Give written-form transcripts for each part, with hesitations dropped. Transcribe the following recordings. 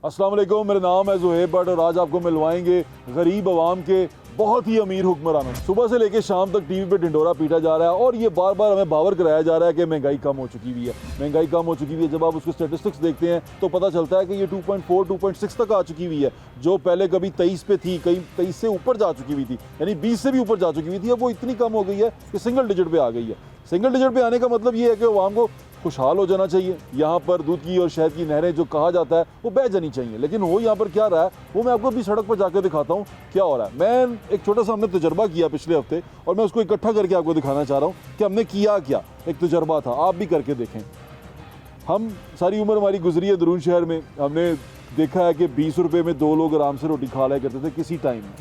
अस्सलाम वालेकुम, मेरा नाम है ज़ुहैब भट्ट और आज आपको मिलवाएंगे गरीब आवाम के बहुत ही अमीर हुक्मरानों। सुबह से लेकर शाम तक टीवी पे ढिंडोरा पीटा जा रहा है और ये बार बार हमें बावर कराया जा रहा है कि महंगाई कम हो चुकी हुई है, महंगाई कम हो चुकी हुई है। जब आप उसके स्टेटिस्टिक्स देखते हैं तो पता चलता है कि ये 2.4 2.6 तक आ चुकी हुई है, जो पहले कभी 23 पे थी, कहीं 23 से ऊपर जा चुकी हुई थी, यानी 20 से भी ऊपर जा चुकी हुई थी। अब वो इतनी कम हो गई है कि सिंगल डिजिट पे आ गई है। सिंगल डिजिट पे आने का मतलब ये है कि आवाम को खुशहाल हो जाना चाहिए। यहाँ पर दूध की और शहद की नहरें जो कहा जाता है वो बह जानी चाहिए, लेकिन हो यहाँ पर क्या रहा है वो मैं आपको अभी सड़क पर जाकर दिखाता हूँ क्या हो रहा है। मैं एक छोटा सा हमने तजर्बा किया पिछले हफ्ते और मैं उसको इकट्ठा करके आपको दिखाना चाह रहा हूँ कि हमने किया क्या। एक तजर्बा था, आप भी करके देखें। हम सारी उम्र हमारी गुजरी है दरून शहर में, हमने देखा है कि 20 रुपये में 2 लोग आराम से रोटी खा लिया करते थे किसी टाइम में।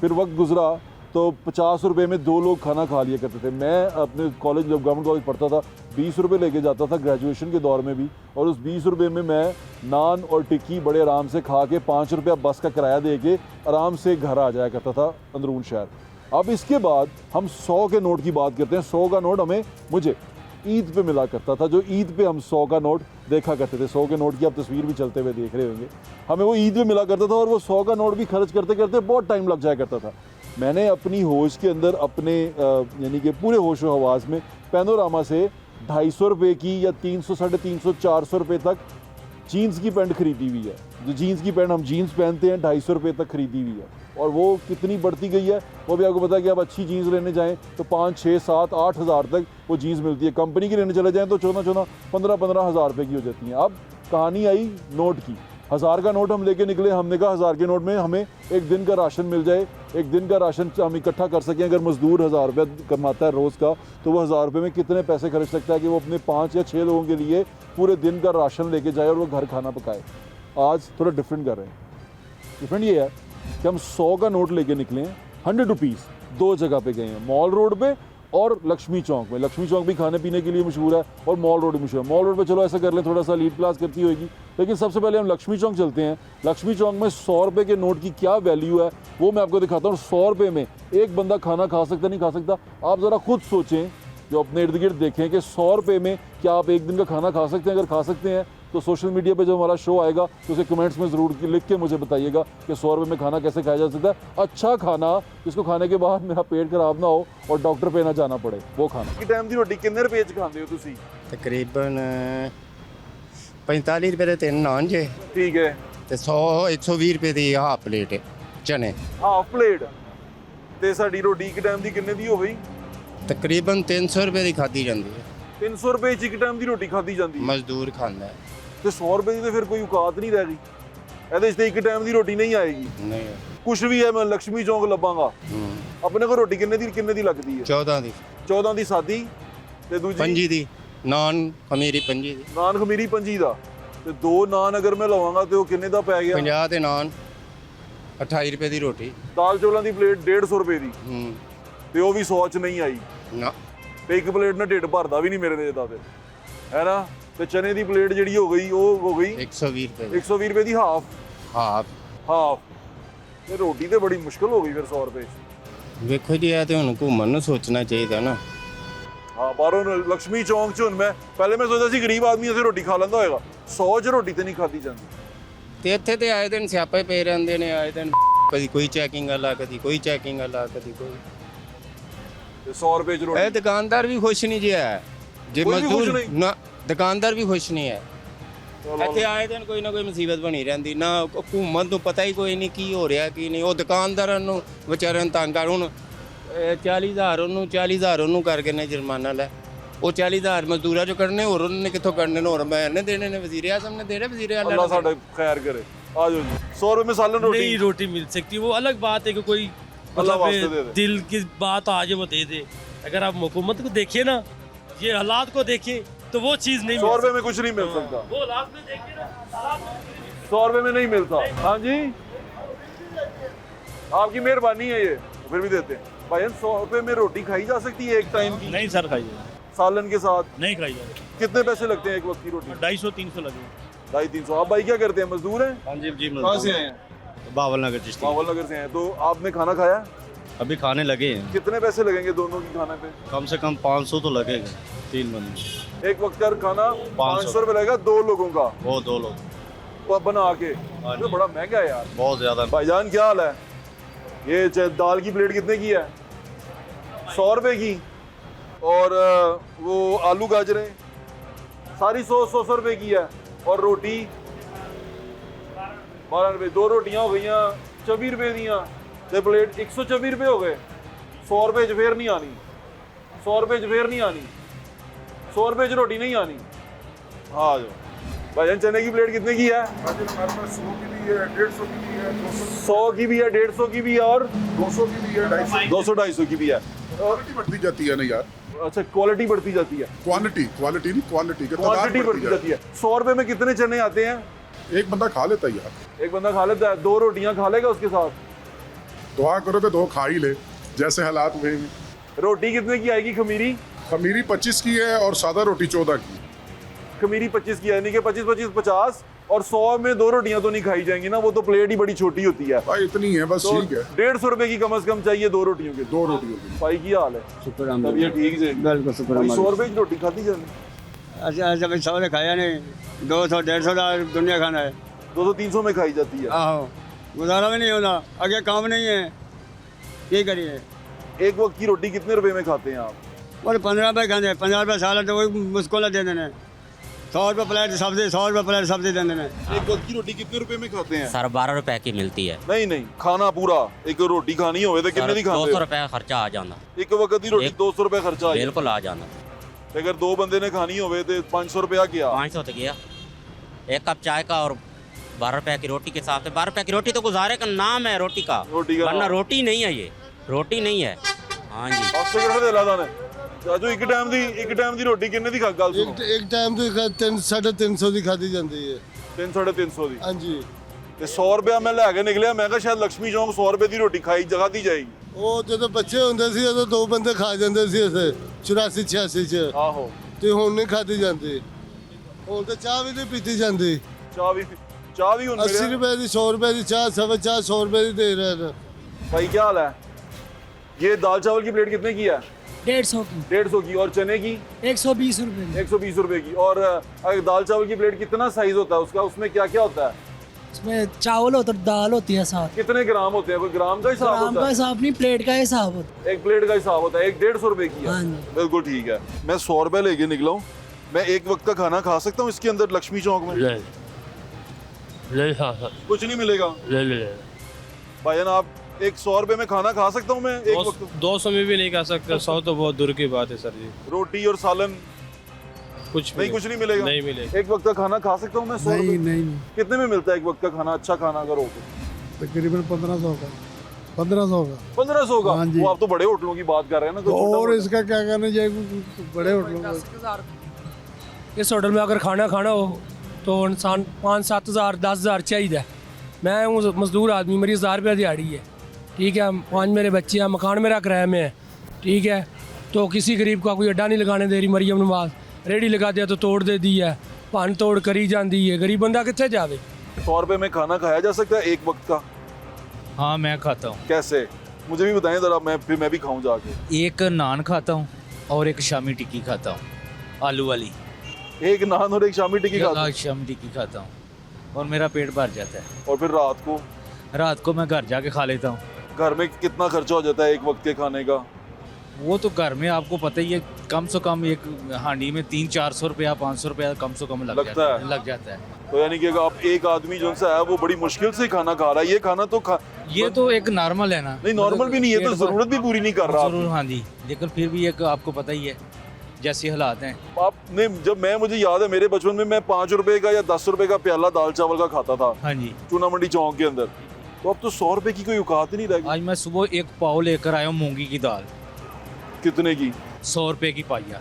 फिर वक्त गुजरा तो 50 रुपये में 2 लोग खाना खा लिया करते थे। मैं अपने कॉलेज, जब गवर्नमेंट कॉलेज पढ़ता था, 20 रुपये लेके जाता था ग्रेजुएशन के दौर में भी, और उस 20 रुपये में मैं नान और टिक्की बड़े आराम से खा के 5 रुपया बस का किराया दे के आराम से घर आ जाया करता था अंदरून शहर। अब इसके बाद हम 100 के नोट की बात करते हैं। 100 का नोट मुझे ईद पे मिला करता था, जो ईद पे हम 100 का नोट देखा करते थे। 100 के नोट की आप तस्वीर भी चलते हुए देख रहे होंगे। हमें वो ईद पे मिला करता था और वो 100 का नोट भी खर्च करते करते बहुत टाइम लग जाया करता था। मैंने अपनी होश के अंदर अपने यानी कि पूरे होश व हवास में पैनोरामा से 250 रुपये की या 300, 350, 400 रुपये तक जीन्स की पैंट खरीदी हुई है। जो जीन्स की पैंट हम जीन्स पहनते हैं 250 रुपये तक खरीदी हुई है, और वो कितनी बढ़ती गई है वो भी आपको पता है कि आप अच्छी जीन्स लेने जाएं तो 5, 6, 7, 8 हज़ार तक वो जीन्स मिलती है। कंपनी की लेने चले जाएं तो 14, 15 हज़ार रुपये की हो जाती हैं। अब कहानी आई नोट की। 1000 का नोट हम लेके निकले, हमने कहा 1000 के नोट में हमें एक दिन का राशन मिल जाए, एक दिन का राशन हम इकट्ठा कर सकें। अगर मजदूर 1000 रुपये कमाता है रोज़ का, तो वो 1000 रुपये में कितने पैसे खर्च सकता है कि वो अपने 5 या 6 लोगों के लिए पूरे दिन का राशन लेके जाए और वो घर खाना पकाए। आज थोड़ा डिफरेंट कर रहे हैं। डिफरेंट ये है कि हम 100 का नोट लेके निकले हैं। 100 रुपीज़ 2 जगह पे गए हैं, मॉल रोड पे और लक्ष्मी चौक में। लक्ष्मी चौक भी खाने पीने के लिए मशहूर है और मॉल रोड भी मशहूर है। मॉल रोड पे चलो ऐसा कर लें, थोड़ा सा लीड क्लास करती होगी, लेकिन सबसे पहले हम लक्ष्मी चौक चलते हैं। लक्ष्मी चौक में 100 रुपये के नोट की क्या वैल्यू है वो मैं आपको दिखाता हूँ। 100 रुपये में एक बंदा खाना खा सकता नहीं खा सकता, आप ज़रा खुद सोचें, जो अपने इर्द गिर्द देखें कि 100 रुपये में क्या आप एक दिन का खाना खा सकते हैं। अगर खा सकते हैं तो सोशल मीडिया पे जब हमारा शो आएगा तो उसे कमेंट्स में ज़रूर लिख के मुझे बताइएगा कि 100 रुपये में खाना कैसे खाया जा सकता है। अच्छा खाना जिसको खाने के बाद मेरा पेट खराब ना हो और डॉक्टर पे ना जाना पड़े, वो खाना। कि टाइम की रोटी कितने रुपए च खाते हो तुसी? तकरीबन 45 रुपये ਦੇ 3 ਨਾਨ ਜੇ, ठीक है, ਤੇ 120 रुपये ਦੀ ਹਾਫ ਪਲੇਟ ਚਨੇ। हाफ प्लेट ਤੇ ਸਾਡੀ ਰੋਟੀ ਇੱਕ ਟਾਈਮ ਦੀ ਕਿੰਨੇ ਦੀ ਹੋ ਗਈ? ਤਕਰੀਬਨ 300 रुपये ਦੀ ਖਾਧੀ ਜਾਂਦੀ ਹੈ। 300 रुपए च ਇੱਕ ਟਾਈਮ ਦੀ ਰੋਟੀ ਖਾਧੀ ਜਾਂਦੀ ਹੈ ਮਜ਼ਦੂਰ ਖਾਂਦਾ ਹੈ। ਤੇ 100 रुपए ਦੀ ਤੇ ਫਿਰ ਕੋਈ ਔਕਾਤ ਨਹੀਂ ਰਹਿ ਗਈ। ਇਹਦੇ 'ਚ ਤੇ ਇੱਕ ਟਾਈਮ ਦੀ ਰੋਟੀ ਨਹੀਂ ਆਏਗੀ। ਨਹੀਂ ਕੁਛ ਵੀ ਹੈ, ਮੈਂ ਲక్ష్ਮੀ ਚੌਂਕ ਲੱਭਾਂਗਾ। ਆਪਣੇ ਕੋਲ ਰੋਟੀ ਕਿੰਨੇ ਦੀ ਲੱਗਦੀ ਹੈ? 14 ਦੀ 14 ਦੀ ਸਾਦੀ ਤੇ ਦੂਜੀ 5 ਦੀ ਨਾਨ ਖਮੀਰੀ 5 ਦੀ ਨਾਨ ਖਮੀਰੀ 5 ਦਾ। ਤੇ 2 ਨਾਨ ਅਗਰ ਮੈਂ ਲਵਾਂਗਾ ਤੇ ਉਹ ਕਿੰਨੇ ਦਾ ਪੈ ਗਿਆ? 50 ਦੇ ਨਾਨ 28 रुपये ਦੀ ਰੋਟੀ। ਦਾਲ ਚੌਲਾਂ ਦੀ ਪਲੇਟ 150 रुपए ਦੀ ਤੇ ਉਹ ਵੀ 100 ਚ ਨਹੀਂ ਆਈ। ਨਾ ਤੇ ਇੱਕ ਪਲੇਟ ਨਾਲ ਢਿੱਡ ਭਰਦਾ ਵੀ ਨਹੀਂ ਮੇਰੇ ਦੇ ਤਾਂ ਫਿਰ, ਹੈ ਨਾ। ਤੇ ਚਨੇ ਦੀ ਪਲੇਟ ਜਿਹੜੀ ਹੋ ਗਈ ਉਹ ਹੋ ਗਈ 120 रुपये 120 रुपए ਦੀ ਹਾਫ। ਹਾਫ ਤੇ ਰੋਟੀ ਤੇ ਬੜੀ ਮੁਸ਼ਕਲ ਹੋ ਗਈ ਫਿਰ 100 रुपए ਚ। ਵੇਖੋ ਜੀ, ਇਹ ਤੇ ਹੁਣ ਘੁੰਮਣ ਨੂੰ ਸੋਚਣਾ ਚਾਹੀਦਾ ਨਾ। ਹਾਂ, ਬਾਹਰੋਂ ਲక్ష్ਮੀ ਚੌਂਕ 'ਚ ਹੁਣ ਮੈਂ ਪਹਿਲੇ ਮੈਂ ਸੋਚਦਾ ਸੀ ਗਰੀਬ ਆਦਮੀ ਇੱਥੇ ਰੋਟੀ ਖਾ ਲੈਂਦਾ ਹੋਏਗਾ, 100 'ਚ ਰੋਟੀ ਤੇ ਨਹੀਂ ਖਾਧੀ ਜਾਂਦੀ। ਤੇ ਇੱਥੇ ਤੇ ਆਏ ਦਿਨ ਸਿਆਪੇ ਪਏ ਰਹਿੰਦੇ ਨੇ, ਆਏ ਦਿਨ ਕਦੀ ਕੋਈ ਚੈਕਿੰਗ ਵਾਲਾ, ਕਦੀ ਕੋਈ ਚੈਕਿੰਗ ਵਾਲਾ, ਕਦੀ ਕੋਈ। ਤੇ 100 रुपए 'ਚ ਇਹ ਰੋਟੀ ਦੁਕਾਨਦਾਰ ਵੀ ਖੁਸ਼ ਨਹੀਂ ਜਿਆ, ਜੇ ਕੋਈ ਵੀ ਖੁਸ਼ ਮਜ਼ਦੂਰ ਨਹੀਂ। ਨਾ ਦੁਕਾਨਦਾਰ ਵੀ ਖੁਸ਼ ਨਹੀਂ ਹੈ। ਚਲੋ। ਇੱਥੇ ਆਏ ਦਿਨ ਕੋਈ ਨਾ ਕੋਈ ਮੁਸੀਬਤ ਬਣੀ ਰਹਿੰਦੀ ਨਾ। ਹਕੂਮਤ ਨੂੰ ਪਤਾ ਹੀ ਕੋਈ ਨਹੀਂ ਕੀ ਹੋ ਰਿਹਾ ਕੀ ਨਹੀਂ। ਉਹ ਦੁਕਾਨਦਾਰਾਂ ਨੂੰ ਵਿਚਾਰਿਆਂ ਨੂੰ ਤੰਗ ਕਰ, ਹੁਣ 40,000 ਉਹਨੂੰ ਕਰਕੇ ਨੇ ਜੁਰਮਾਨਾ ਲੈ। ਉਹ 40,000 ਮਜ਼ਦੂਰਾਂ ਚੋਂ ਕੱਢਣੇ, ਹੋਰ ਉਹਨਾਂ ਨੇ ਕਿੱਥੋਂ ਕੱਢਣੇ ਨੇ? ਹੋਰ ਮੈਂ ਨੇ ਦੇਣੇ ਨੇ, ਵਜ਼ੀਰ ਆਜ਼ਮ ਨੇ ਦੇਣੇ, ਵਜ਼ੀਰ ਆਲਾ अल्लाह साडा खैर करे। आ जाओ जी, 100 रुपए में सालन रोटी नहीं रोटी मिल सकती, वो अलग बात है कि कोई अल्लाह वास्ते दे दे। दिल की बात आ जाए वो दे दे। अगर आप हुकूमत को देखिए ना, ये हालात को देखिए तो वो चीज़ नहीं 100 मिल रुपए में कुछ नहीं मिल सकता। वो हालात में देखिए ना, हालात में देखिए। 100 रुपए में नहीं मिलता। हाँ जी, आपकी मेहरबानी है, ये फिर भी देते हैं भाई। 100 रुपए में रोटी खाई जा सकती है एक टाइम की? नहीं सर, खाइए सालन के साथ नहीं खाई जाए। कितने पैसे लगते हैं एक वक्त की रोटी? 250-300 लगे। 250-300। आप भाई क्या करते हैं, मजदूर हैं? हाँ जी जी। कहाँ से आए हैं? बावल नगर डिस्ट्रिक्ट। मावल नगर से हैं। तो आपने खाना खाया? अभी खाने लगे हैं। कितने पैसे लगेंगे दोनों की खाने पे? कम से कम 500 तो लगेगा 3 बंदे। एक वक्त का खाना 500 रुपए लगेगा 2 लोगों का। वो 2 लोग। बना के, तो बड़ा महंगा है यार। बहुत ज़्यादा। भाईजान क्या हाल है? ये दाल की प्लेट कितने की है? 100 रुपए की। और वो आलू गाजरें सारी 100 रुपए की है। और रोटी 12 रुपए। 2 रोटियां हो गई 24 रुपए दियाँ, ते प्लेट 124 रुपए हो गए। 100 रुपए च फिर नहीं आनी, 100 रुपए च फिर नहीं आनी, 100 रुपए च रोटी नहीं आनी। हाँ जो भाईजान चने की प्लेट कितने की है? हमारे पास 100 की भी है, 150 की भी है, 100 की भी है, 150 की भी है और 200 की भी है, 250 200-250 की भी है। क्वालिटी बढ़ती जाती है ना यार। अच्छा क्वालिटी बढ़ती जाती है, क्वालिटी नहीं, क्वालिटी के क्वांटिटी बढ़ती जाती है। 100 रुपए में कितने चने आते हैं? एक बंदा खा लेता है यार। एक बंदा खा लेता है, 2 रोटियां खा लेगा उसके साथ। दुआ करो कि 2 खा ही ले, जैसे हालात हुए हैं। रोटी कितने की आएगी खमीरी? खमीरी 25 की है और सादा रोटी 14 की। खमीरी 25 की है, यानी कि 25-25 50। और 100 में 2 रोटियां तो नहीं खाई जाएंगी ना, वो तो प्लेट ही बड़ी छोटी होती है। भाई इतनी है बस, तो ठीक है। 150 रुपए की कम से कम चाहिए 2 रोटियों के। 2 रोटियों की। भाई की हाल है? तबीयत ठीक से? बिल्कुल शुक्र भाई है। 100 रुपए की रोटी खाती जानी? अच्छा अच्छा भाई 100 ने खाया नहीं, 200-150 का दुनिया खाना है। 200-300 में खाई जाती है। आहो गुजारा भी नहीं होना, आगे काम नहीं है, ये करिए। एक वक्त की रोटी कितने रुपए में खाते हैं आप? और 15 रुपये खाते हैं, 50 रुपये साल है तो वही मुश्किल दे देने। 100 रुपये प्लेट सब्जी, 100 रुपये प्लेट सब्जी दे देने। एक वक्त की रोटी कितने रुपए में खाते हैं? सर 12 रुपए की मिलती है। नहीं खाना पूरा एक रोटी खानी होवे तो कितने दी खाते 200 हो? रुपए का खर्चा आ जाना। एक वक्त की रोटी 200 रुपए खर्चा आ जाए। बिल्कुल आ जाना। ते अगर 2 बंदे ने खानी होवे तो 500 रुपया क्या? 500 तो गया एक कप चाय का, और 12 रुपए की रोटी के हिसाब से 12 रुपए की रोटी तो गुजारे का नाम है रोटी का, रोटी का वरना नाम। रोटी नहीं है, ये रोटी नहीं है। हाँ जी। आपसे किहड़ा दे लादा ने चाचू एक टाइम दी रोटी किन्ने दी खा गल सुनो? एक टाइम ਤੇ 350 ਦੀ ਖਾਦੀ ਜਾਂਦੀ ਹੈ। 300-350 ਦੀ। ਹਾਂਜੀ ਤੇ 100 ਰੁਪਇਆ ਮੈਂ ਲੈ ਕੇ ਨਿਕਲਿਆ, ਮੈਂ ਕਿਹਾ ਸ਼ਾਇਦ ਲక్ష్ਮੀ ਚੌਂਕ 100 ਰੁਪਏ ਦੀ ਰੋਟੀ ਖਾਈ ਜਗ੍ਹਾ ਦੀ ਜਾਏਗੀ। ਉਹ ਜਦੋਂ ਬੱਚੇ ਹੁੰਦੇ ਸੀ ਉਦੋਂ 2 ਬੰਦੇ ਖਾ ਜਾਂਦੇ ਸੀ ਇਸੇ 84-86 ਚ, ਆਹੋ ਤੇ ਹੁਣ ਨਹੀਂ ਖਾਦੀ ਜਾਂਦੀ। ਹੁਣ ਤਾਂ ਚਾਹ ਵੀ ਨਹੀਂ ਪੀਤੀ ਜਾਂਦੀ। ਚਾਹ ਵੀ ਹੁਣ 80 ਰੁਪਏ ਦੀ, 100 ਰੁਪਏ ਦੀ ਚਾਹ, ਸਵਾ ਚਾਹ 100 ਰੁਪਏ ਦੀ ਦੇ ਰਹੇ ਨੇ। भाई क्या हाल है? ये दाल चावल की प्लेट कितने की है? 150 की, 150 की। और चने की? 120 रुपए की। 120 रुपए की। और दाल चावल की प्लेट कितना साइज होता है उसका? उसमें क्या क्या होता है? उसमें चावल होता है, दाल होती है साथ। कितने ग्राम होते हैं? कोई ग्राम का हिसाब ग्राम होता का है? हिसाब नहीं, प्लेट का हिसाब होता है। एक प्लेट का हिसाब होता है। एक 150 रुपए की है। हाँ जी। बिल्कुल ठीक है। मैं 100 रुपए लेके निकला हूँ। मैं एक वक्त का खाना खा सकता हूँ इसके अंदर लक्ष्मी चौक में? कुछ नहीं मिलेगा? भाईजान आप एक 100 रुपए में खाना खा सकता हूँ मैं एक वक्त? 200 में भी नहीं खा सकते, 100 तो बहुत दूर की बात है सर जी। रोटी और सालन कुछ नहीं, कुछ नहीं मिलेगा? नहीं मिलेगा। एक वक्त का खाना खा सकता हूँ मैं 100 रुपए? नहीं कितने में मिलता है एक वक्त का खाना, अच्छा खाना अगर हो तो? तकरीबन 1500 का। 1500 का। 1500 का? हाँ जी। वो आप तो बड़े होटलों की बात कर रहे हैं ना, कोई छोटा और होटल। इसका क्या करना चाहिए बड़े होटलों का? इस होटल में अगर खाना हो तो इंसान 5-7 हज़ार 10 हज़ार चाहिए। मैं हूँ मजदूर आदमी, मेरी 1000 रुपये दिहाड़ी है, ठीक है। 5 मेरे बच्चे हैं, मकान मेरा किराए में है, ठीक है। तो किसी गरीब का कोई अड्डा नहीं लगाने दे रही मरियम नवाज। रेडी लगा दिया तो तोड़ दे दी है, भन तोड़ करी जाती है, गरीब बंदा कितने जावे। 100 रुपए में खाना खाया जा सकता है एक वक्त का? हाँ मैं खाता हूँ। कैसे? मुझे भी बताएं जरा, मैं भी खाऊं जाके। एक नान खाता हूँ और एक शामी टिक्की खाता हूँ, आलू वाली। एक नान और एक शामी टिक्की खाता हूं। शामी टिक्की खाता हूँ और मेरा पेट भर जाता है। और फिर रात को मैं घर जाके खा लेता हूँ। घर में कितना खर्चा हो जाता है एक वक्त के खाने का? वो तो घर में आपको पता ही है, कम से कम एक हांडी में 300-400 रुपया 500 रुपया कम से कम लग जाता है। तो यानी कि आप एक आदमी जो सा है वो बड़ी मुश्किल से खाना खा रहा है। ये खाना तो ये तो एक नॉर्मल है ना? नहीं नॉर्मल भी नहीं है, तो जरूरत भी पूरी नहीं कर रहा। जरूर हाँ जी, लेकिन फिर भी एक आपको पता ही है जैसे हालात हैं। आपने जब मुझे याद है मेरे बचपन में मैं 5 रुपए का या 10 रुपए का प्याला दाल चावल का खाता था। हाँ जी। चूना मंडी चौक के अंदर। तो अब तो 100 रुपए की कोई औकात ही नहीं रह गई। आज मैं सुबह एक पाव लेकर आया हूँ मूंगी की दाल। कितने की? 100 रुपए की पाइया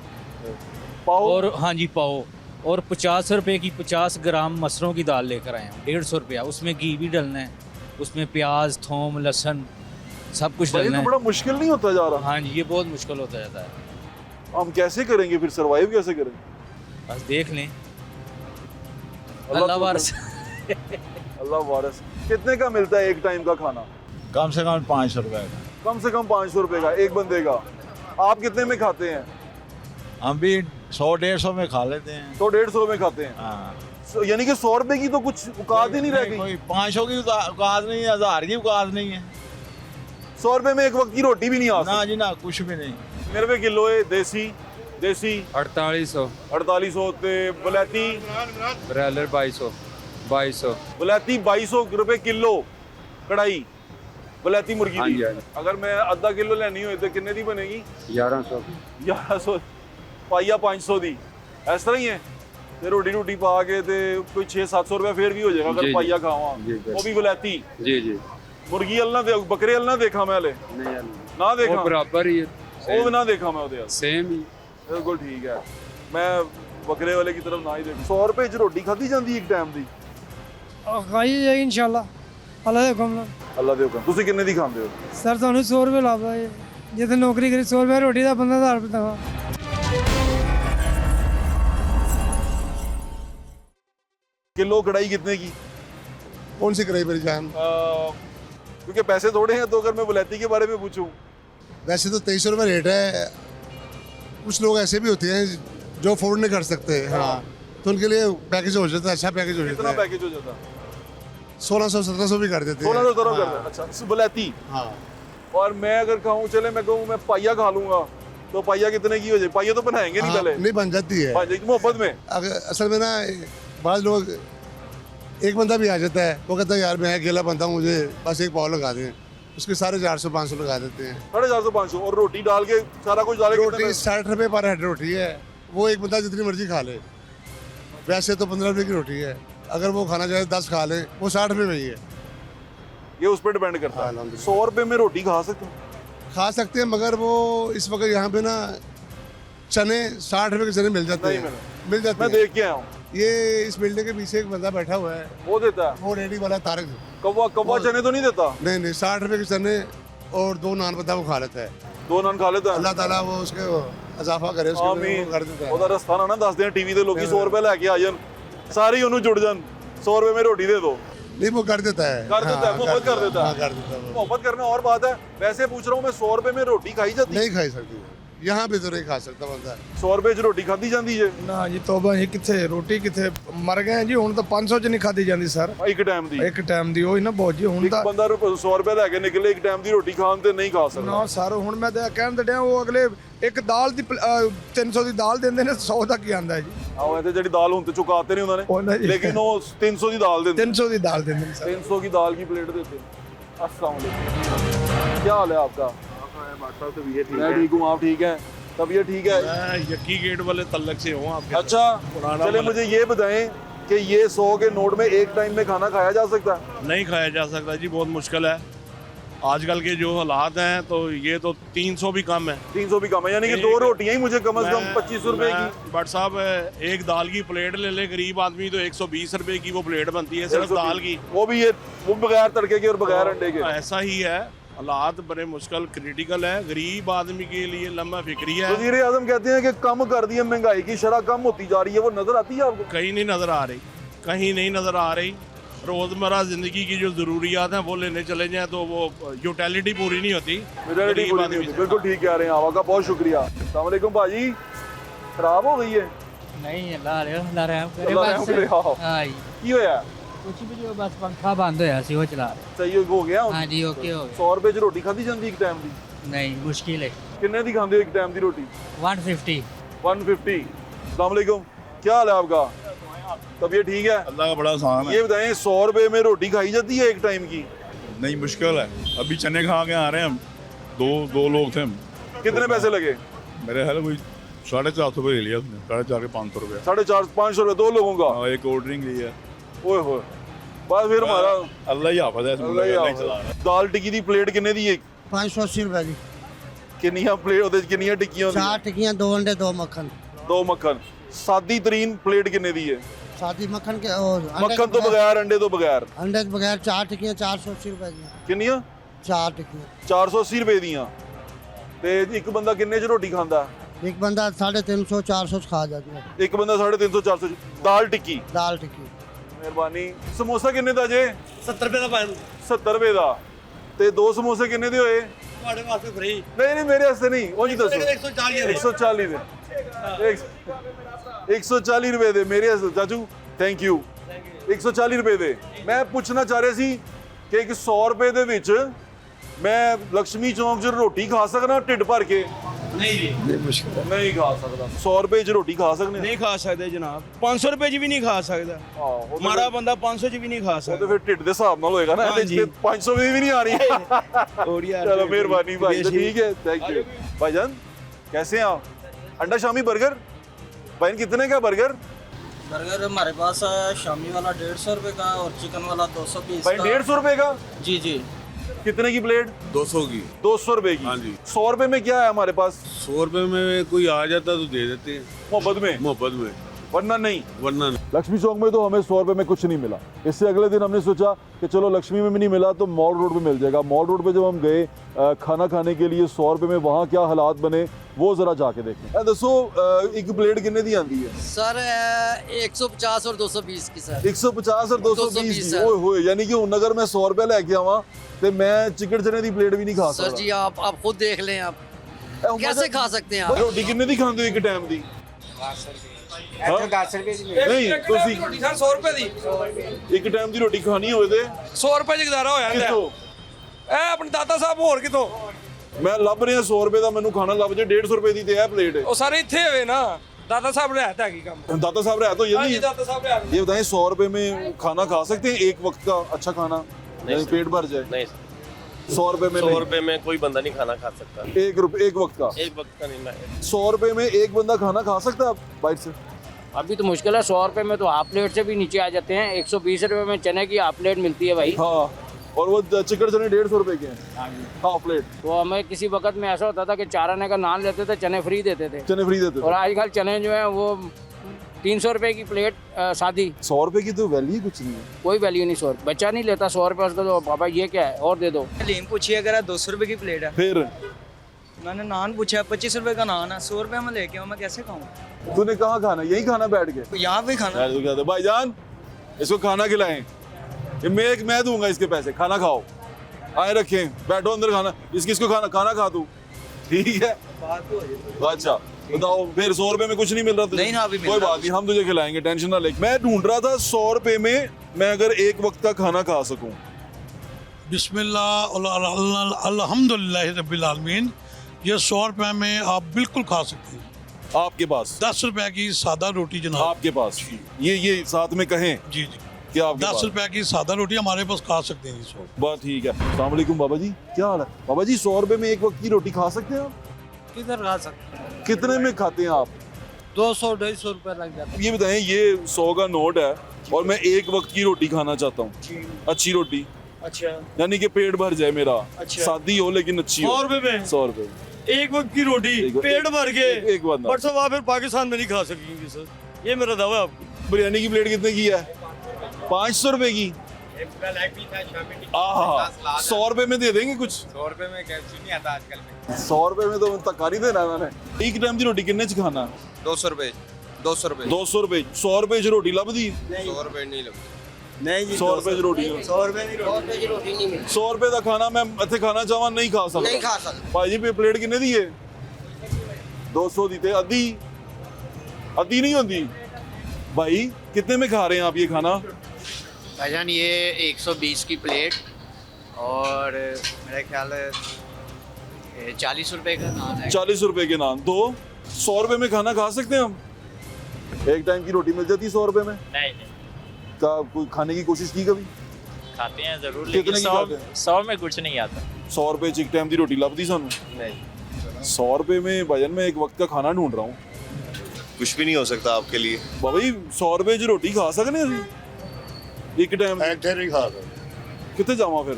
पाव? और हाँ जी पाव। और 50 रुपए की 50 ग्राम मसरों की दाल लेकर आया हूँ, 150 रुपया। उसमें घी भी डालना है, उसमें प्याज थोम लहसुन सब कुछ डालना है। तो बड़ा मुश्किल नहीं होता जा रहा? हाँ जी, ये बहुत मुश्किल होता जाता है। हम कैसे करेंगे फिर, सर्वाइव कैसे करेंगे? बस देख लें, अल्लाह वारिस। अल्लाह वारिस। कितने का मिलता है एक टाइम का खाना? कम से कम 500 रुपये का। कम से कम 500 रुपए का एक बंदे का। आप कितने में खाते हैं? हम भी 100-150 में खा लेते हैं। 100-150 में खाते हैं। हाँ, यानी कि 100 रुपए की तो कुछ औकात ही नहीं रह गई। कोई 500 की औकात नहीं है, 1000 की औकात नहीं है। 100 रुपए में एक वक्त की रोटी भी नहीं आ ना सकती। जी ना, कुछ भी नहीं। मेरे पे किलो है देसी 4800 4800 ते बलैती ब्रायलर 2200 बलैती 2200 रुपए किलो कढ़ाई बलैती मुर्गी हाँ जी, दी। हाँ जी। अगर मैं आधा किलो लेनी होए तो किन्ने दी बनेगी? 1100 1100 पाइया 500 दी इस तरह ही है। ते रोटी पा के ते कोई 600-700 रुपए फिर भी हो जाएगा अगर जी, पाइया खावा। जी, वो भी बलैती जी मुर्गी अल्लाह दे बकरे अल्लाह देखा मैं हले नहीं ना देखा बराबर ही वो भी ना देखा मैं ओदे सेम ही बिल्कुल ठीक है। मैं बकरे वाले की तरफ ना ही देख। 100 रुपए च रोटी खाधी जाती एक टाइम दी? ਖਾਈ ਜਾਏਗੀ ਇਨਸ਼ਾਅੱਲਾ ਅੱਲਾ ਦੇ ਹੁਕਮ ਨਾਲ ਅੱਲਾ ਦੇ ਹੁਕਮ। ਤੁਸੀਂ ਕਿੰਨੇ ਦੀ ਖਾਂਦੇ ਹੋ? ਸਰ ਤੁਹਾਨੂੰ 100 ਰੁਪਏ ਲਾਭਦਾ ਹੈ ਜਿੱਥੇ ਨੌਕਰੀ ਕਰੀ 100 ਰੁਪਏ ਰੋਟੀ ਦਾ ਬੰਦਾ 1000 ਰੁਪਏ ਦਵਾ किलो कढ़ाई कितने की? कौन सी कढ़ाई मेरी जान? क्योंकि पैसे थोड़े हैं तो अगर मैं बुलैती के बारे में पूछूं वैसे तो 2300 रुपये रेट है। कुछ लोग ऐसे भी होते हैं जो अफोर्ड नहीं कर सकते। हाँ, तो उनके लिए पैकेज हो जाता है, अच्छा पैकेज हो कितना जाता है। पैकेज हो जाता? 1600-1700 भी कर देते हैं। 1600 हाँ, कर दे। अच्छा बुलैती। हाँ, और मैं अगर कहूँ चले मैं कहूँ मैं पाइया खा लूंगा तो पाइया कितने की हो जाए? पाइया तो बनाएंगे नहीं हाँ, पहले नहीं बन जाती है। मोहब्बत में। अगर असल में ना बाद लोग एक बंदा भी आ जाता है, वो कहता है यार मैं अकेला बनता हूँ, मुझे बस एक पाव लगा दें, उसके सारे 400-500 लगा देते हैं। 450-500 और रोटी डाल के सारा कुछ डाल के रोटी 60 रुपये पर हेड रोटी है, वो एक बंदा जितनी मर्जी खा ले। वैसे तो 15 रुपये की रोटी है, अगर वो खाना चाहे 10 खा ले, वो 60 रुपये में ही है। ये उस पर डिपेंड करता है। हाँ, 100 रुपए में रोटी खा सकते हो? खा सकते हैं, मगर वो इस वक्त यहाँ पे ना चने 60 रुपये के चने मिल जाते नहीं हैं। मिले। मिल जाते मैं हैं। देख के आया हूँ। ये इस बिल्डिंग के पीछे एक बंदा बैठा हुआ है, वो देता है वो रेडी वाला तारक। कौवा चने तो नहीं देता? नहीं 60 रुपये के चने और 2 नान बंदा वो खा लेता है। 2 नान खा लेता है। अल्लाह ताला वो उसके इजाफा करे, उसके आमीन। वो कर देता है। ਉਹਦਾ ਰਸਤਾ ਨਾ ਦੱਸਦੇ ਆ ਟੀਵੀ ਦੇ ਲੋਕੀ 100 ਰੁਪਏ ਲੈ ਕੇ ਆ ਜਾਣ ਸਾਰੇ ਉਹਨੂੰ ਜੁੜ ਜਾਣ 100 रुपए में रोटी दे दो। नहीं वो कर देता है। कर देता है, हाँ, मोहब्बत कर देता है। हाँ, कर देता है वो। मोहब्बत करना और बात है। वैसे पूछ रहा हूँ मैं 100 रुपए में रोटी खाई जाती? नहीं खाई सकती, यहाँ पे तो नहीं खा सकता बंदा। 100 रुपए च रोटी खाधी ਜਾਂਦੀ ਜੇ? ਨਾ ਜੀ ਤੋਬਾ ਜੀ ਕਿੱਥੇ ਰੋਟੀ ਕਿੱਥੇ ਮਰ ਗਏ ਜੀ ਹੁਣ ਤਾਂ 500 ਚ ਨਹੀਂ ਖਾਦੀ ਜਾਂਦੀ ਸਰ ਇੱਕ ਟਾਈਮ ਦੀ? ਇੱਕ ਟਾਈਮ ਦੀ ਉਹ ਹੀ ਨਾ ਬਹੁਤ ਜੀ ਹੁਣ ਇੱਕ ਤਾਂ ਬੰਦਾ 100 ਰੁਪਏ ਲੈ ਕੇ ਨਿਕਲੇ ਇੱਕ ਟਾਈਮ ਦੀ ਰੋਟੀ ਖਾਣ ਤੇ ਨਹੀਂ ਖਾ ਸਕਦਾ। ਨਾ ਸਰ ਹੁਣ ਮੈਂ ਤਾਂ ਕਹਿਣ ਡਿਆ ਉਹ ਅਗਲੇ ਇੱਕ ਦਾਲ ਦੀ 300 ਦੀ ਦਾਲ ਦਿੰਦੇ ਨੇ 100 ਤੱਕ ਹੀ ਆਂਦਾ ਜੀ ਆਹ ਤੇ ਜਿਹੜੀ ਦਾਲ ਹੁਣ ਤੇ ਚੁਕਾਤੇ ਨਹੀਂ ਉਹਨਾਂ ਨੇ ਲੇਕਿਨ ਉਹ 300 ਦੀ ਦਾਲ ਦਿੰਦੇ। 300 ਦੀ ਦਾਲ ਦਿੰਦੇ ਨੇ ਸਰ 300 की दाल की प्लेट देते हैं। अस्सलाम वालेकुम, क्या हाल है आपका? मैं ठीक हूँ, आप ठीक हैं? तबीयत ठीक है? मैं यक्की गेट वाले तल्लक से हूँ आपके। अच्छा चले मुझे ये बताएं कि ये 100 के नोट में एक टाइम में खाना खाया जा सकता है? नहीं खाया जा सकता जी, बहुत मुश्किल है आजकल के जो हालात हैं, तो ये तो 300 भी कम है। 300 भी कम है, यानी कि 2 रोटियां ही मुझे कम से कम 25 रुपए की। बट साहब एक दाल की प्लेट ले ले गरीब आदमी तो 120 रुपए की वो प्लेट बनती है सिर्फ दाल की, वो भी ये वो बगैर तड़के के और बगैर अंडे के। ऐसा ही है, हालात बड़े मुश्किल क्रिटिकल है, गरीब आदमी के लिए लम्बा फिक्री है। वज़ीर आज़म कहते हैं कि कम कर दिए, महंगाई की शरह कम होती जा रही है, वो नजर आती है आपको? कहीं नहीं नजर आ रही, कहीं नहीं नजर आ रही। रोजमर्रा जिंदगी की जो जरूरियात हैं वो लेने चले जाएं तो वो यूटिलिटी पूरी नहीं होती। गरीब आदमी से। बिल्कुल ठीक कह रहे हैं आप, बहुत शुक्रिया। अस्सलाम वालेकुम भाजी, खराब हो गई है? ਨਹੀਂ ਲਾ ਰਿਹਾ ਲਾ ਰਿਹਾ अल्लाह रहम करे। हाँ ਹਾਂ ਜੀ की होया? ਕੁਛ ਵੀ ਜੋ ਬਸ ਪੰਖਾ ਬੰਦ ਹੋਇਆ ਸੀ ਉਹ ਚਲਾ सही हो गया हुण? ਹਾਂਜੀ ਓਕੇ ਹੋ 100 रुपए च रोटी खाधी जाती एक टाइम दी? ਨਹੀਂ ਮੁਸ਼ਕਿਲ ਹੈ किन्ने दी खाते हो एक टाइम दी रोटी? 150 150। अस्सलाम वालेकुम, क्या हाल है आपका? तबीयत ठीक है? अल्लाह का बड़ा आसान ये बताएं 100 रुपए में रोटी खाई जाती है एक टाइम की? नहीं, मुश्किल है। अभी चने खा के आ रहे हैं हम, दो लोग थे हम। कितने पैसे लगे? मेरे ख्याल कोई 450 रुपये ले लिया उसने, 450 500 रुपये। 450-500 रुपए 2 लोगों का? हाँ, एक कोल्ड ड्रिंक लिया। ओए होए, बस फिर हमारा अल्लाह ही हाफिज़ है, इसमें अल्लाह ही अल्लाह ही हाफिज़। चला रहा है। दाल टिक्की दी प्लेट किन्ने दी है? 580 रुपये की किन्नियां प्लेट ਉਹਦੇ ਚ ਕਿੰਨੀਆਂ ਟਿੱਕੀਆਂ ਹੁੰਦੀਆਂ? 4 टिक्कियाँ 2 अंडे 2 मक्खन। 2 मक्खन। सादी तरीन प्लेट किन्ने दी है? सादी मक्खन के और मक्खन तो बगैर, अंडे तो बगैर। अंडे के बगैर 4 टिक्कियाँ 480 रुपये की। किन्नियां? 4 टिक्कियाँ 480 रुपए ਦੀਆਂ। ਤੇ ਇੱਕ ਬੰਦਾ ਕਿੰਨੇ ਚ ਰੋਟੀ ਖਾਂਦਾ? एक बंदा 350 400 खा जाता है। ਇੱਕ ਬੰਦਾ 350 400 दाल टिक्की। दाल टिक्की ਮਿਹਰਬਾਨੀ। ਸਮੋਸਾ ਕਿੰਨੇ ਦਾ ਜੇ? 70 रुपये का पान 70 ਰੁਪਏ ਦਾ। ਤੇ 2 ਸਮੋਸੇ ਕਿੰਨੇ ਦੇ ਹੋਏ? ਤੁਹਾਡੇ ਵਾਸਤੇ ਫ੍ਰੀ ਨਹੀਂ ਮੇਰੇ ਵਾਸਤੇ ਨਹੀਂ, ਉਹ ਜੀ ਦੱਸੋ। 140 140 ਦੇ। 140 रुपए दे मेरे चाचू, थैंक यू। 140 रुपए दे। मैं पूछना चाह रहा सी कि 100 रुपए दे विच मैं लक्ष्मी चौक च रोटी खा सकना ढिड भर के? नहीं मुश्किल है। नहीं खा सकदा। 100 रुपए च रोटी खा सकने? नहीं खा सकते जनाब, 500 रुपए च भी नहीं खा सकता। माड़ा बंदा 500 च भी नहीं खा वो सकता। तो फिर ढिड दे हिसाब नाल होएगा ना, हाँ जी। 500 भी नहीं आ रही। और यार चलो मेहरबानी भाई, तो ठीक है, थैंक यू। भाईजान कैसे हैं आप? अंडा शामी बर्गर भाई, कितने का बर्गर? बर्गर हमारे पास है शामी वाला 150 रुपए का और चिकन वाला 220 भाई 150 रुपए का? जी जी। कितने की प्लेट? 200 की। 200 रुपए की? हाँ जी। 100 रुपए में क्या है हमारे पास? 100 रुपए में कोई आ जाता तो दे देते हैं, मोहब्बत में। मोहब्बत में, वरना नहीं। वरना नहीं। लक्ष्मी चौक में तो हमें 100 रुपए में कुछ नहीं मिला। इससे अगले दिन हमने सोचा कि चलो लक्ष्मी में भी नहीं मिला तो मॉल रोड पे मिल जाएगा। मॉल रोड पे जब हम गए खाना खाने के लिए 100 रुपए में, वहाँ क्या हालात बने वो जरा जाके देखें। दसो एक प्लेट कितने दी आती है? सर 150 और 220 की सर। 150 और 220 सर। ओए होए, यानी कि हुन अगर मैं 100 रुपए लेके आवां तो मैं चिकन चने दी प्लेट भी नहीं खा सकता। सर जी आप खुद देख लें, आप कैसे खा सकते हैं आप? रोटी कितने दी खांदे हो एक टाइम दी? 10 रुपए की नहीं ਤੁਸੀਂ ਰੋਟੀ ਸਰ 100 ਰੁਪਏ ਦੀ ਇੱਕ ਟਾਈਮ ਦੀ ਰੋਟੀ ਖਾਣੀ ਹੋਵੇ ਤੇ 100 ਰੁਪਏ 'ਚ ਗੁਜ਼ਾਰਾ ਹੋ ਜਾਂਦਾ ਕਿੱਥੋਂ? ਇਹ ਆਪਣੇ ਦਾਦਾ ਸਾਹਿਬ ਹੋਰ ਕਿਤੋਂ? ਮੈਂ ਲੱਭ ਰਿਹਾ 100 ਰੁਪਏ ਦਾ, ਮੈਨੂੰ ਖਾਣਾ ਲੱਭ ਜੇ 150 ਰੁਪਏ ਦੀ ਤੇ ਇਹ प्लेट है। ਉਹ ਸਾਰੇ ਇੱਥੇ ਹੋਏ ਨਾ, ਦਾਦਾ ਸਾਹਿਬ ਰਹਿਤ ਹੈਗੀ ਕੰਮ। दादा साहब रहते हो ये हाँ जी, नहीं? दादा साहब रहत। ये बताएं 100 रुपए में खाना खा सकते हैं एक वक्त का अच्छा खाना, नहीं पेट भर जाए? नहीं 100 रुपए में 100 रुपए में कोई बंदा नहीं खाना खा सकता, एक वक्त का? एक वक्त का नहीं ना। 100 रुपए में एक बंदा खाना खा सकता है बाइट से? अभी तो मुश्किल है, 100 रुपए में तो हाफ प्लेट से भी नीचे आ जाते हैं। 120 रुपए में चने की हाफ प्लेट मिलती है भाई। हाँ, और वो चिकन चने 150 रुपए के हैं हाफ प्लेट। तो हमें किसी वक्त में ऐसा होता था कि 4 आने का नान लेते थे, चने फ्री देते थे। चने फ्री देते और थे। आजकल चने जो है वो 300 रुपए की प्लेट सादी। 100 रुपए की तो वैल्यू कुछ नहीं है, कोई वैल्यू नहीं। 100 बच्चा नहीं लेता 100 रुपए उसका, तो पापा ये क्या है और दे दो। लीम पूछिए अगर 200 रुपए की प्लेट है। फिर मैंने नान पूछा 25 रुपए का नान है, 100 रुपए में लेके आऊँ, मैं कैसे खाऊँ? तूने कहाँ खाना? यही खाना बैठ के? यहाँ पे खाना। यार, तो क्या था? भाईजान इसको खाना खिलाएं, ये मैं दूंगा इसके पैसे, खाना खाओ, आए रखें, बैठो अंदर खाना, इसको खाना खा तू, ठीक है? अच्छा बताओ, फिर 100 रुपए में कुछ नहीं मिल रहा तुझे? नहीं ना, अभी मिल कोई रहा बात नहीं, हम तुझे खिलाएंगे, टेंशन ना ले। मैं ढूंढ रहा था 100 रुपए में मैं अगर एक वक्त का खाना खा सकूं। बिस्मिल्लाह अल्हम्दुलिल्लाह रब्बिल आलमीन। ये 100 रुपए में आप बिल्कुल खा सकते हैं। आपके पास 10 रुपए की सादा रोटी जनाब। आपके पास ये साथ में कहें जी जी कि आपके 10 रुपए की सादा रोटी हमारे पास खा सकते हैं। 100 बात ठीक है। अस्सलाम वालेकुम बाबा जी, क्या हाल है? बाबा जी 100 रुपए में एक वक्त की रोटी खा सकते हैं आप? किधर खा सकते हैं? कितने में खाते हैं आप? 200-250 रुपए लग जाते हैं। ये बताएं, ये 100 का नोट है और मैं एक वक्त की रोटी खाना चाहता हूँ, अच्छी रोटी, अच्छा, यानी कि पेट भर जाए मेरा, अच्छा। सादी हो लेकिन अच्छी हो। 100 रुपए में 100 रुपए एक वक्त की रोटी पेट भर के एक बंदा। पर सब आप फिर पाकिस्तान में नहीं खा सकेंगे सर, ये मेरा दावा है आपको। बिरयानी की प्लेट कितने की है? 500 रुपए की। 100 रुपए में दे देंगे कुछ? 100 रुपए में कैसे नहीं आता आजकल में। 100 रुपए में तो धक्का नहीं देना मैंने। एक टाइम की रोटी कितने च खाना? 200 रुपए 200 रुपए 200 रुपए 100 रुपए च रोटी लभदी? 100 रुपए नहीं लगते। नहीं जी 100 रुपए च रोटी 100 रुपए की रोटी नहीं मिलती। 100 रुपए का खाना मैं इतने खाना चाहवा नहीं खा सकता। नहीं खा सकते। भाई जी प्लेट कितने दी है? 200 दी थे, अद्धी नहीं होती भाई। कितने में खा रहे हैं आप ये खाना? भाईजान ये 120 की प्लेट और मेरा ख्याल है 40 रुपए का नान है। 40 रुपए के नान, तो 100 रुपए में खाना खा सकते हैं हम? एक टाइम की रोटी मिल जाती है 100 रुपए में? नहीं का कोई खाने की कोशिश की कभी? खाते हैं जरूर, कितने लेकिन की खाते हैं? 100 में कुछ नहीं आता। 100 रुपए च एक टाइम की रोटी लभदी सानू? नहीं 100 रुपए में भाईजान मैं एक वक्त का खाना ढूंढ रहा हूँ। कुछ भी नहीं हो सकता आपके लिए। बाबा जी 100 रुपए च रोटी खा सकने हैं एक टाइम? नहीं खा सकते, कितने जावा फिर?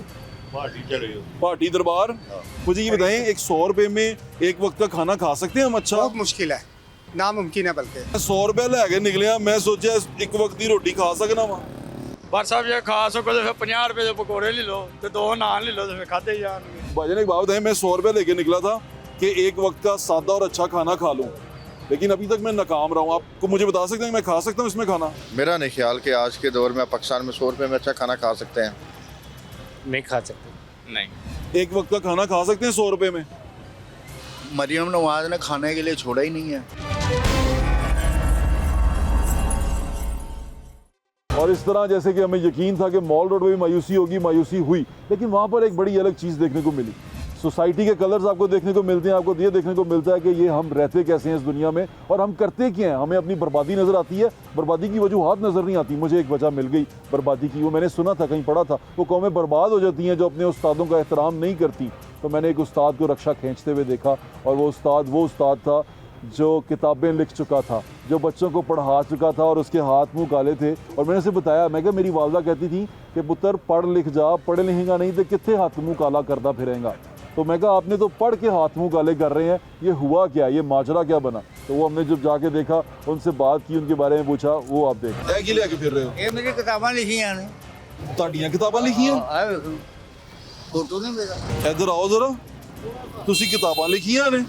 पार्टी चले जाओ। पार्टी दरबार। मुझे ये बताएं, एक 100 रुपए में एक वक्त का खाना खा सकते हैं हम? अच्छा बहुत मुश्किल है, नामुमकिन है बल्कि। 100 रुपए लैके निकलिया, मैं सोचा एक वक्त की रोटी खा सकना वा। पर साहब ये खा सको तो फिर 50 रुपए के पकौड़े ले लो तो 2 नान ले लो तो फिर खाते ही जाएंगे। भाईजान एक बात बताएं, मैं 100 रुपए लेके निकला था कि एक वक्त का सादा और अच्छा खाना खा लूं, लेकिन अभी तक मैं नाकाम रहा हूँ। आपको मुझे बता सकते हैं मैं खा सकता हूँ इसमें खाना? मेरा नहीं ख्याल कि आज के दौर में पाकिस्तान में 100 रुपए में अच्छा खाना खा सकते हैं। नहीं खा सकते। नहीं एक वक्त का खाना खा सकते हैं 100 रुपए में? मरियम नवाज ने खाने के लिए छोड़ा ही नहीं है। और इस तरह जैसे कि हमें यकीन था कि मॉल रोड में भी मायूसी होगी, मायूसी हुई, लेकिन वहाँ पर एक बड़ी अलग चीज़ देखने को मिली। सोसाइटी के कलर्स आपको देखने को मिलते हैं, आपको ये देखने को मिलता है कि ये हम रहते कैसे हैं इस दुनिया में और हम करते क्या हैं। हमें अपनी बर्बादी नज़र आती है, बर्बादी की वजूहात नज़र नहीं आती। मुझे एक वजह मिल गई बर्बादी की, वो मैंने सुना था, कहीं पढ़ा था, वो कौमें बर्बाद हो जाती हैं जो अपने उस्तादों का एहतराम नहीं करती। तो मैंने एक उस्ताद को रक्षा खींचते हुए देखा और वो उस्ताद था जो किताबें लिख चुका था, जो बच्चों को पढ़ा चुका था और उसके हाथ मुंह काले थे। और मैंने उसे बताया, मैं कहा मेरी वालदा कहती थी कि पुत्र पढ़ लिख जा, पढ़े लिखेगा नहीं तो कितने हाथ मुंह काला करता फिरेगा। तो मैं कहा आपने तो पढ़ के हाथ मुंह काले कर रहे हैं, ये हुआ क्या, ये माजरा क्या बना। तो वो हमने जब जाके देखा, उनसे बात की, उनके बारे में पूछा, वो आप देखें। ਕੀ ਲੈ ਕੇ ਫਿਰ ਰਹੇ ਹੋ? ਇਹ ਮੇਰੀ ਕਿਤਾਬਾਂ ਲਿਖੀਆਂ ਨੇ। ਤੁਹਾਡੀਆਂ ਕਿਤਾਬਾਂ ਲਿਖੀਆਂ? ਆ ਵੇਖੋ ਫੋਟੋ ਨਹੀਂ ਮੇਰਾ। ਇੱਧਰ ਆਓ ਜ਼ਰਾ, ਤੁਸੀਂ ਕਿਤਾਬਾਂ ਲਿਖੀਆਂ ਨੇ?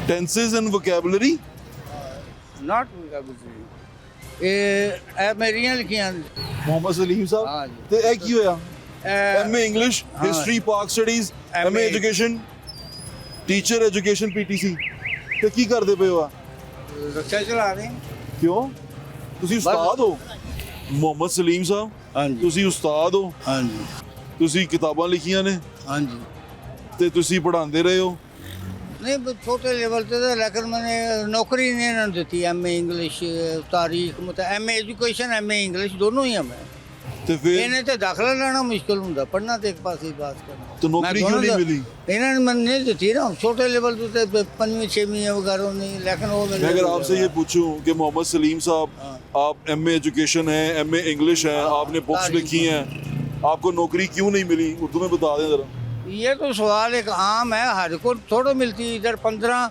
ਟੈਂਸਸ ਐਂਡ ਵੋਕੈਬਲਰੀ? Not vocabulary. ਇਹ ਮੇਰੀਆਂ ਲਿਖੀਆਂ ਨੇ। ਮੁਹੰਮਦ ਸਲੀਮ ਸਾਹਿਬ ਤੇ ਇਹ ਕੀ ਹੋਇਆ? ਐਮਏ ਇੰਗਲਿਸ਼, ਹਿਸਟਰੀ, ਪਾਕ studies, MA education, teacher education, PTC. ਤੇ ਕੀ ਕਰਦੇ ਪਏ ਹੋ ਆ? ਰੱਖਿਆ ਚਲਾ ਰਹੇ। ਕਿਉਂ? ਤੁਸੀਂ ਉਸਤਾਦ ਹੋ? ਮੁਹੰਮਦ ਸਲੀਮ ਸਾਹਿਬ, ਹਾਂਜੀ, ਤੁਸੀਂ ਉਸਤਾਦ ਹੋ? ਹਾਂਜੀ। ਤੁਸੀਂ ਕਿਤਾਬਾਂ ਲਿਖੀਆਂ ਨੇ? ਹਾਂਜੀ। ਤੇ ਤੁਸੀਂ ਪੜ੍ਹਾਉਂਦੇ ਰਹੇ ਹੋ? नहीं छोटे लेवल पे तो, लेकिन मैंने नौकरी नहीं इन्होंने दी। एम ए इंग्लिश, तारीख, मतलब M A education, M A English दोनों ही हमें। तो फिर इन्हें तो दाखिला लेना मुश्किल होता, पढ़ना तो एक पास ही बात करना। तो नौकरी क्यों नहीं मिली? इन्होंने मन नहीं दी ना, छोटे लेवल पे तो 5वीं 6वीं वगैरह नहीं, लेकिन वो मैं अगर आपसे ये पूछूं कि मोहम्मद सलीम साहब, आप एम ए एजुकेशन है, एम ए इंग्लिश है, आपने बुक्स लिखी हैं, आपको नौकरी क्यों नहीं मिली? उर्दू में बता दें ज़रा। ये तो सवाल एक आम है, हर को थोड़ा मिलती है। इधर 15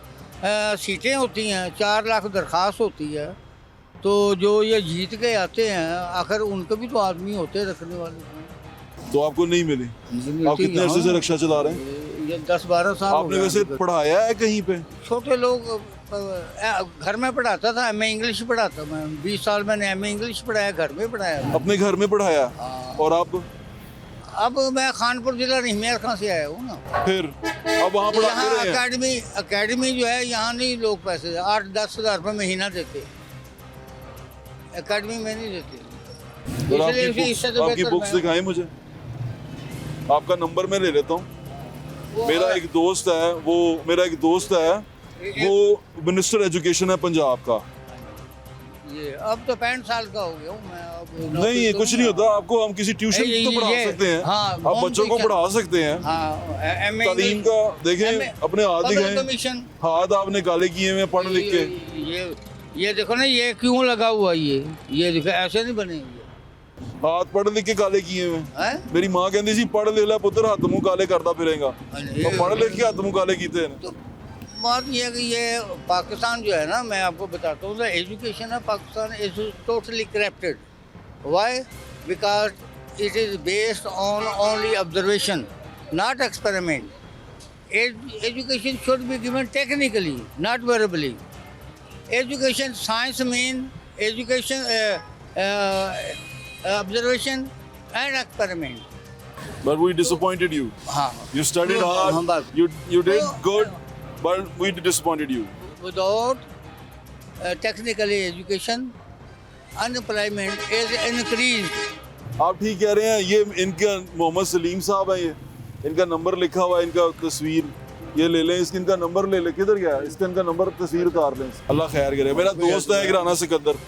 सीटें होती हैं, 4 लाख दरख्वास्त होती है। तो जो ये जीत के आते हैं, आखिर उनके भी तो आदमी होते हैं रखने वाले। तो आपको नहीं मिली? आप कितने अरसे से रक्षा चला रहे हैं? ये 10-12 साल। आपने वैसे पढ़ाया है कहीं पे? छोटे लोग घर में पढ़ाता था, एम ए इंग्लिश पढ़ाता मैं। 20 साल मैंने एम ए इंग्लिश पढ़ाया, घर में पढ़ाया। अपने घर में पढ़ाया? और आप? अब मैं खानपुर जिला रिहमेर खां से आया हूँ ना। फिर अब वहाँ पढ़ाते रहे हैं? अकेडमी जो है यहाँ नहीं लोग पैसे 8-10 हज़ार रुपये महीना देते, अकेडमी में नहीं देते। आपकी बुक्स दिखाएं मुझे, आपका नंबर मैं ले लेता हूँ। मेरा एक दोस्त है, वो मिनिस्टर एजुकेशन है पंजाब का। ये अब तो 65 साल का हो गया हूँ मैं। अब नहीं, कुछ नहीं होता। आपको हम किसी ट्यूशन तो पढ़ा सकते हैं। हाँ, आप बच्चों को पढ़ा सकते हैं। हाँ, तालीम का देखें, अपने हाथ दिखाएं, हाथ आपने काले किए हुए पढ़ लिख के। ये देखो ना, ये क्यों लगा हुआ? ये देखो, ऐसे नहीं बने। हाथ पढ़ लिख के काले किए हुए। मेरी माँ कहती सी पढ़ ले ला पुत्र, हाथ मुँह काले करता फिरेगा। तो पढ़ लिख के हाथ मुँह काले कीते हैं। बात ये है कि ये पाकिस्तान जो है ना, मैं आपको बताता हूँ, एजुकेशन है Pakistan is totally corrupted. Why? Because it is based on only observation, not experiment. Education should be given technically, not verbally. Education science mean education observation and experiment. But we disappointed you. हाँ. You studied hard. You did good. But we disappointed you. Without technical education, unemployment is increased. आप ठीक कह रहे हैं। ये इनका मोहम्मद सलीम साहब है, ये इनका नंबर लिखा हुआ है, इनका तस्वीर ये ले लें, इनका नंबर ले लें। किधर गया इसका? इनका नंबर तस्वीर उतार लें। अल्लाह खैर करे। मेरा दोस्त है राना सिकंदर,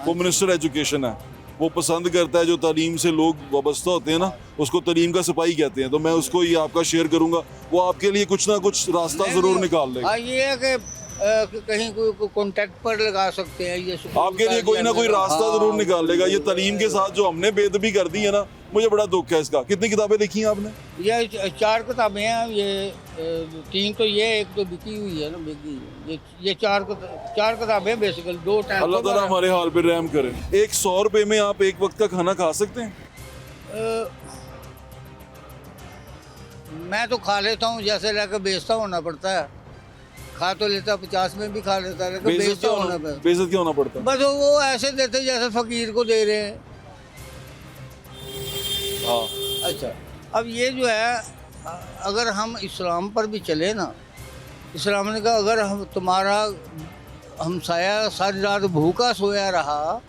वो मिनिस्टर एजुकेशन है। वो पसंद करता है जो तालीम से लोग वाबस्ता होते हैं ना, उसको तालीम का सिपाही कहते हैं। तो मैं उसको ये आपका शेयर करूंगा, वो आपके लिए कुछ ना कुछ रास्ता जरूर निकाल लेगा। ये है कि कहीं कोई कॉन्टेक्ट पर लगा सकते हैं। ये आपके लिए कोई ना कोई रास्ता जरूर निकाल लेगा। ये तालीम के साथ जो हमने बेदबी कर दी है ना, मुझे बड़ा दुख है इसका। कितनी किताबें लिखी हैं आपने? ये 4 किताबें हैं। ये 3 तो ये, एक तो बिकी हुई है ना, बिकी। ये 4 किताबें बेसिकली 2 टाइम। अल्लाह ताला हमारे हाल पे रहम करे। 100 रुपए में आप एक वक्त का खाना खा सकते हैं? मैं तो खा लेता हूँ, जैसे लेकर बेचता होना पड़ता है। खा तो लेता, 50 में भी खा लेता, लेकिन बेचता होना पड़ता है। बेइज्जत क्यों होना पड़ता है? बस वो ऐसे देते जैसे फकीर को दे रहे हैं। अच्छा, अब ये जो है, अगर हम इस्लाम पर भी चले ना, इस्लाम ने कहा अगर हम तुम्हारा हमसाया सारी रात भूखा सोया रहा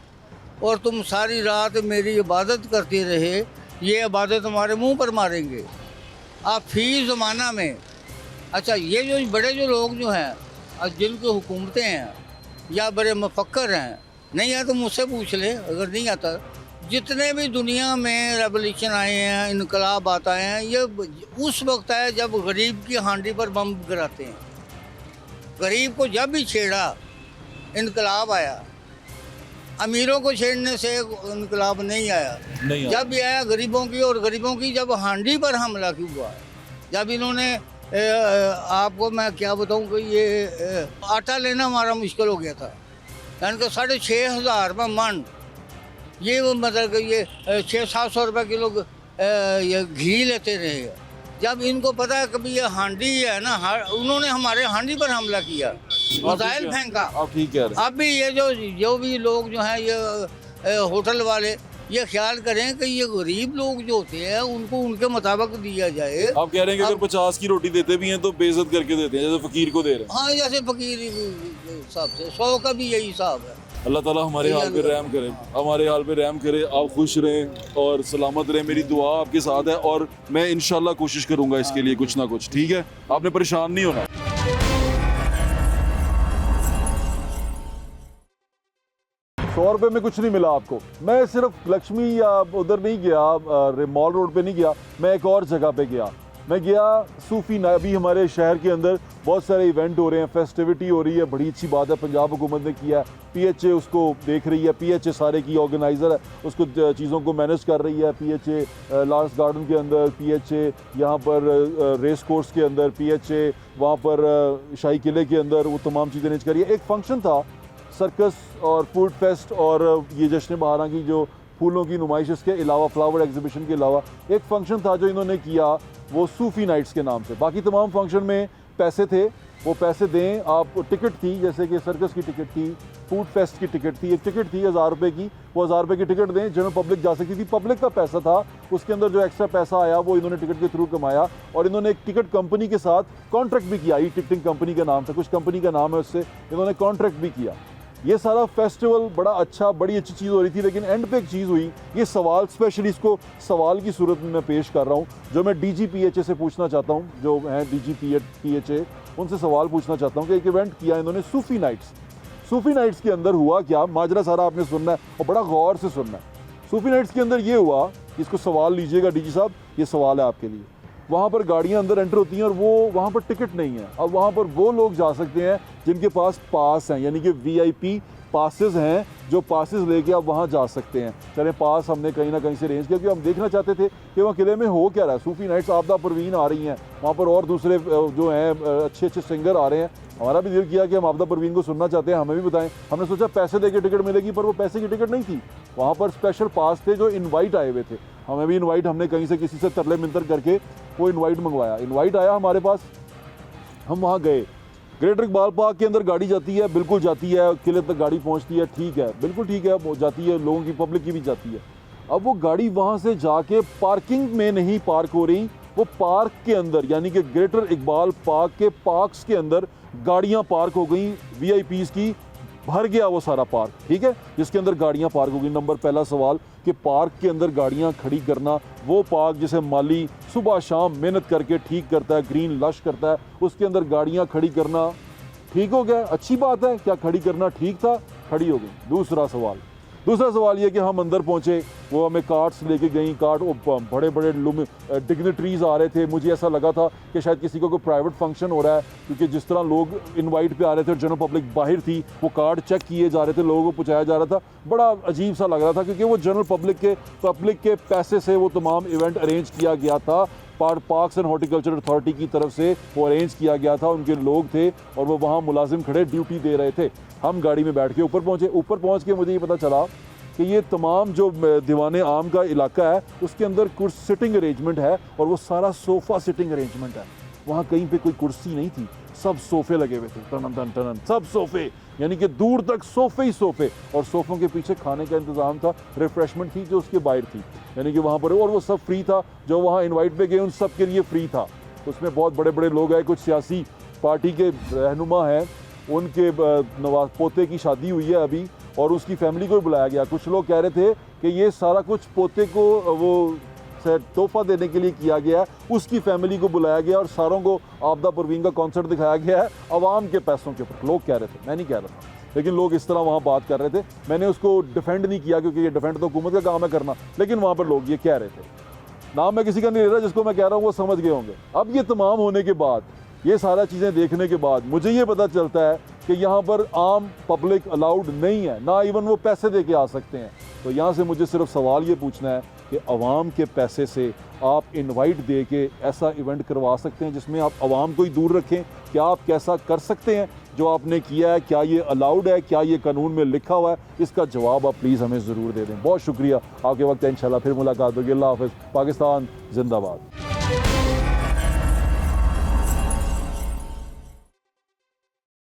और तुम सारी रात मेरी इबादत करते रहे, ये इबादत हमारे मुंह पर मारेंगे। आप फी ज़माना में, अच्छा ये जो बड़े जो लोग जो हैं, जिनकी हुकूमतें हैं या बड़े मफक्कर हैं, नहीं है तो मुझसे पूछ ले, अगर नहीं आता, जितने भी दुनिया में रेवोल्यूशन आए हैं, इनकलाब आता है, ये उस वक्त है जब गरीब की हांडी पर बम गिराते हैं। गरीब को जब भी छेड़ा इनकलाब आया, अमीरों को छेड़ने से इनकलाब नहीं आया। जब भी आया गरीबों की, और गरीबों की जब हांडी पर हमला क्यों हुआ, जब इन्होंने आपको मैं क्या बताऊं कि ये आटा लेना हमारा मुश्किल हो गया था, यानी कि 6,500 रुपये मन, ये वो मतलब कि ये 600-700 रुपये किलो ये घी लेते रहे। जब इनको पता है कभी ये हांडी है ना, उन्होंने हमारे हांडी पर हमला किया, मिसाइल फेंका। आप ठीक कह रहे हैं। अब भी ये जो भी लोग जो हैं, ये होटल वाले, ये ख्याल करें कि ये गरीब लोग जो होते हैं उनको उनके मुताबिक दिया जाए। आप कह रहे हैं कि अगर 50 की रोटी देते भी हैं तो बेइज्जत करके देते हैं, जैसे फकीर को दे रहे हैं। हाँ, जैसे फकीर हिसाब से 100 का भी यही हिसाब है। अल्लाह ताला हमारे हाल पे रहम करे, हमारे हाल पे रहम करे। आप खुश रहें और सलामत रहें, मेरी दुआ आपके साथ है और मैं इंशाल्लाह कोशिश करूंगा इसके लिए कुछ ना कुछ। ठीक है, आपने परेशान नहीं होना। ₹100 में कुछ नहीं मिला आपको। मैं सिर्फ लक्ष्मी या उधर नहीं गया, मॉल रोड पे नहीं गया, मैं एक और जगह पे गया। मैं गया सूफी अभी हमारे शहर के अंदर बहुत सारे इवेंट हो रहे हैं, फेस्टिविटी हो रही है, बड़ी अच्छी बात है। पंजाब हुकूमत ने किया है, PHA उसको देख रही है, PHA सारे की ऑर्गेनाइज़र है, उसको चीज़ों को मैनेज कर रही है। PHA लार्स गार्डन के अंदर, PHA यहाँ पर रेस कोर्स के अंदर, PHA वहाँ पर शाही किले के अंदर, वो तमाम चीज़ें मैनेज कर रही है। एक फंक्शन था सर्कस और फूड फेस्ट और ये जश्न बहारा की जो फूलों की नुमाइश, इसके अलावा फ्लावर एग्जीबिशन के अलावा एक फंक्शन था जो इन्होंने किया, वो सूफ़ी नाइट्स के नाम से। बाकी तमाम फंक्शन में पैसे थे, वो पैसे दें आप। टिकट थी, जैसे कि सर्कस की टिकट थी, फूड फेस्ट की टिकट थी, एक टिकट थी 1000 रुपये की, वो 1000 रुपये की टिकट दें, जनरल पब्लिक जा सकती थी। पब्लिक का पैसा था, उसके अंदर जो एक्स्ट्रा पैसा आया वो इन्होंने टिकट के थ्रू कमाया। और इन्होंने एक टिकट कंपनी के साथ कॉन्ट्रैक्ट भी किया, ई टिकटिंग कंपनी का नाम था, कुछ कंपनी का नाम है, उससे इन्होंने कॉन्ट्रैक्ट भी किया। ये सारा फेस्टिवल बड़ा अच्छा, बड़ी अच्छी चीज़ हो रही थी, लेकिन एंड पे एक चीज़ हुई। ये सवाल स्पेशली इसको सवाल की सूरत में मैं पेश कर रहा हूँ, जो मैं DG-PHA से पूछना चाहता हूँ, जो हैं DG-PHA, उनसे सवाल पूछना चाहता हूँ कि एक इवेंट किया इन्होंने सूफ़ी नाइट्स। सूफ़ी नाइट्स के अंदर हुआ क्या, माजरा सारा आपने सुनना है और बड़ा गौर से सुनना है। सूफ़ी नाइट्स के अंदर ये हुआ, इसको सवाल लीजिएगा DG साहब, ये सवाल है आपके लिए। वहाँ पर गाड़ियाँ अंदर एंटर होती हैं और वो वहाँ पर टिकट नहीं है। अब वहाँ पर वो लोग जा सकते हैं जिनके पास पास हैं, यानी कि VIP पासेस हैं, जो पासेस लेके आप वहाँ जा सकते हैं। चलें, पास हमने कहीं ना कहीं से अरेंज किया, क्योंकि हम देखना चाहते थे कि वहाँ किले में हो क्या रहा है। सूफ़ी नाइट्स आपदा परवीन आ रही हैं, वहाँ पर और दूसरे जो हैं अच्छे अच्छे सिंगर आ रहे हैं। हमारा भी दिल किया कि हम आपदा परवीन को सुनना चाहते हैं, हमें भी बताएं। हमने सोचा पैसे दे के टिकट मिलेगी, पर वो पैसे की टिकट नहीं थी। वहाँ पर स्पेशल पास थे जो इन्वाइट आए हुए थे। हमें भी इन्वाइट, हमने कहीं से किसी से तरले मिंतर करके वो इन्वाइट मंगवाया। इन्वाइट आया हमारे पास, हम वहाँ गए। ग्रेटर इकबाल पार्क के अंदर गाड़ी जाती है, बिल्कुल जाती है, किले तक गाड़ी पहुँचती है, ठीक है, बिल्कुल ठीक है, वो जाती है, लोगों की, पब्लिक की भी जाती है। अब वो गाड़ी वहाँ से जाके पार्किंग में नहीं पार्क हो रही, वो पार्क के अंदर, यानी कि ग्रेटर इकबाल पार्क के पार्क्स के अंदर गाड़ियाँ पार्क हो गई VIPs की, भर गया वो सारा पार्क, ठीक है, जिसके अंदर गाड़ियाँ पार्क हो गई। नंबर पहला सवाल कि पार्क के अंदर गाड़ियाँ खड़ी करना, वो पार्क जिसे माली सुबह शाम मेहनत करके ठीक करता है, ग्रीन लश करता है, उसके अंदर गाड़ियाँ खड़ी करना ठीक हो गया, अच्छी बात है, क्या खड़ी करना ठीक था, खड़ी हो गई। दूसरा सवाल ये कि हम अंदर पहुंचे, वो हमें कार्ड्स लेके गई, कार्ड, वो बड़े बड़े डिग्नेटरीज आ रहे थे। मुझे ऐसा लगा था कि शायद किसी को कोई प्राइवेट फंक्शन हो रहा है, क्योंकि जिस तरह लोग इनवाइट पे आ रहे थे और जनरल पब्लिक बाहर थी, वो कार्ड चेक किए जा रहे थे, लोगों को पहुँचाया जा रहा था, बड़ा अजीब सा लग रहा था, क्योंकि वो जनरल पब्लिक के पैसे से वो तमाम इवेंट अरेंज किया गया था। पार्क्स एंड हॉर्टिकल्चर अथॉरिटी की तरफ से वो अरेंज किया गया था, उनके लोग थे और वो वहाँ मुलाजिम खड़े ड्यूटी दे रहे थे। हम गाड़ी में बैठ के ऊपर पहुँचे। ऊपर पहुँच के मुझे ये पता चला कि ये तमाम जो दीवाने आम का इलाका है, उसके अंदर कुर्सी सिटिंग अरेंजमेंट है और वो सारा सोफ़ा सिटिंग अरेंजमेंट है। वहाँ कहीं पे कोई कुर्सी नहीं थी, सब सोफ़े लगे हुए थे, टन टन टन, सब सोफ़े, यानी कि दूर तक सोफ़े ही सोफ़े, और सोफ़ों के पीछे खाने का इंतज़ाम था, रिफ़्रेशमेंट थी जो उसके बाहर थी, यानी कि वहाँ पर, और वो सब फ्री था। जो वहाँ इनवाइट पे गए उन सब के लिए फ्री था। उसमें बहुत बड़े बड़े लोग आए, कुछ सियासी पार्टी के रहनुमा हैं, उनके नवाज पोते की शादी हुई है अभी, और उसकी फैमिली को भी बुलाया गया। कुछ लोग कह रहे थे कि ये सारा कुछ पोते को वो तोहफा देने के लिए किया गया है, उसकी फैमिली को बुलाया गया और सारों को आपदा परवीन का कॉन्सर्ट दिखाया गया है अवाम के पैसों के ऊपर। लोग कह रहे थे, मैं नहीं कह रहा था, लेकिन लोग इस तरह वहाँ बात कर रहे थे। मैंने उसको डिफेंड नहीं किया क्योंकि ये डिफेंड तो हुकूमत का काम है करना, लेकिन वहाँ पर लोग ये कह रहे थे। नाम मैं किसी का नहीं ले रहा, जिसको मैं कह रहा हूँ वो समझ गए होंगे। अब ये तमाम होने के बाद, ये सारा चीज़ें देखने के बाद मुझे ये पता चलता है कि यहाँ पर आम पब्लिक अलाउड नहीं है, ना इवन वो पैसे दे के आ सकते हैं। तो यहाँ से मुझे सिर्फ सवाल ये पूछना है कि अवाम के पैसे से आप इनवाइट दे के ऐसा इवेंट करवा सकते हैं जिसमें आप अवाम को ही दूर रखें? क्या आप कैसा कर सकते हैं जो आपने किया है? क्या ये अलाउड है? क्या ये कानून में लिखा हुआ है? इसका जवाब आप प्लीज़ हमें ज़रूर दे दें। बहुत शुक्रिया, आपके वक्त है, इंशाल्लाह फिर मुलाकात होगी। अल्लाह हाफ़िज़। पाकिस्तान जिंदाबाद।